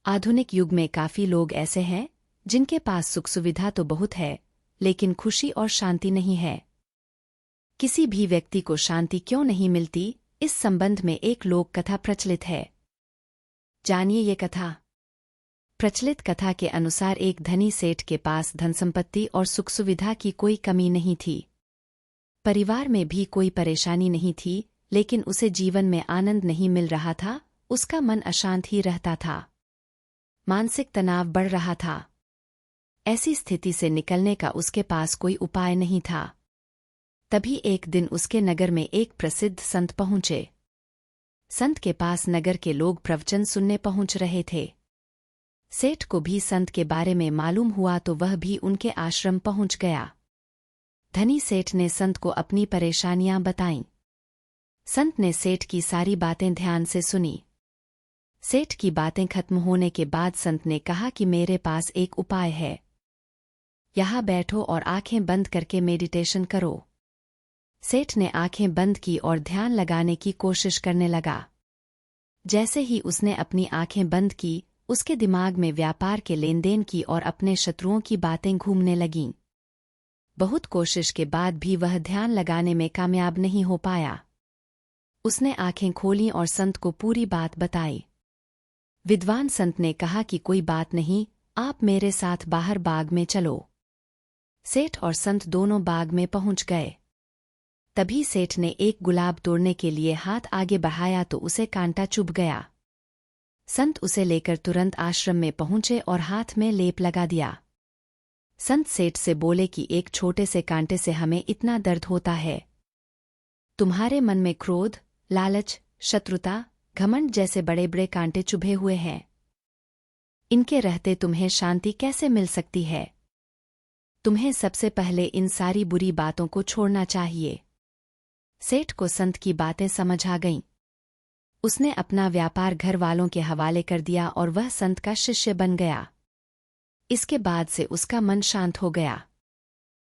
आधुनिक युग में काफी लोग ऐसे हैं जिनके पास सुख सुविधा तो बहुत है, लेकिन खुशी और शांति नहीं है। किसी भी व्यक्ति को शांति क्यों नहीं मिलती, इस संबंध में एक लोक कथा प्रचलित है। जानिए ये कथा। प्रचलित कथा के अनुसार एक धनी सेठ के पास धन संपत्ति और सुख सुविधा की कोई कमी नहीं थी। परिवार में भी कोई परेशानी नहीं थी, लेकिन उसे जीवन में आनंद नहीं मिल रहा था। उसका मन अशांत ही रहता था। मानसिक तनाव बढ़ रहा था। ऐसी स्थिति से निकलने का उसके पास कोई उपाय नहीं था। तभी एक दिन उसके नगर में एक प्रसिद्ध संत पहुंचे। संत के पास नगर के लोग प्रवचन सुनने पहुंच रहे थे। सेठ को भी संत के बारे में मालूम हुआ तो वह भी उनके आश्रम पहुंच गया। धनी सेठ ने संत को अपनी परेशानियां बताईं। संत ने सेठ की सारी बातें ध्यान से सुनी। सेठ की बातें खत्म होने के बाद संत ने कहा कि मेरे पास एक उपाय है। यहाँ बैठो और आंखें बंद करके मेडिटेशन करो। सेठ ने आंखें बंद की और ध्यान लगाने की कोशिश करने लगा। जैसे ही उसने अपनी आंखें बंद की, उसके दिमाग में व्यापार के लेन देन की और अपने शत्रुओं की बातें घूमने लगीं। बहुत कोशिश के बाद भी वह ध्यान लगाने में कामयाब नहीं हो पाया। उसने आंखें खोलीं और संत को पूरी बात बताई। विद्वान संत ने कहा कि कोई बात नहीं, आप मेरे साथ बाहर बाग में चलो। सेठ और संत दोनों बाग में पहुंच गए। तभी सेठ ने एक गुलाब तोड़ने के लिए हाथ आगे बढ़ाया तो उसे कांटा चुभ गया। संत उसे लेकर तुरंत आश्रम में पहुंचे और हाथ में लेप लगा दिया। संत सेठ से बोले कि एक छोटे से कांटे से हमें इतना दर्द होता है। तुम्हारे मन में क्रोध, लालच, शत्रुता, घमंड जैसे बड़े बड़े कांटे चुभे हुए हैं। इनके रहते तुम्हें शांति कैसे मिल सकती है? तुम्हें सबसे पहले इन सारी बुरी बातों को छोड़ना चाहिए। सेठ को संत की बातें समझ आ गईं। उसने अपना व्यापार घर वालों के हवाले कर दिया और वह संत का शिष्य बन गया। इसके बाद से उसका मन शांत हो गया।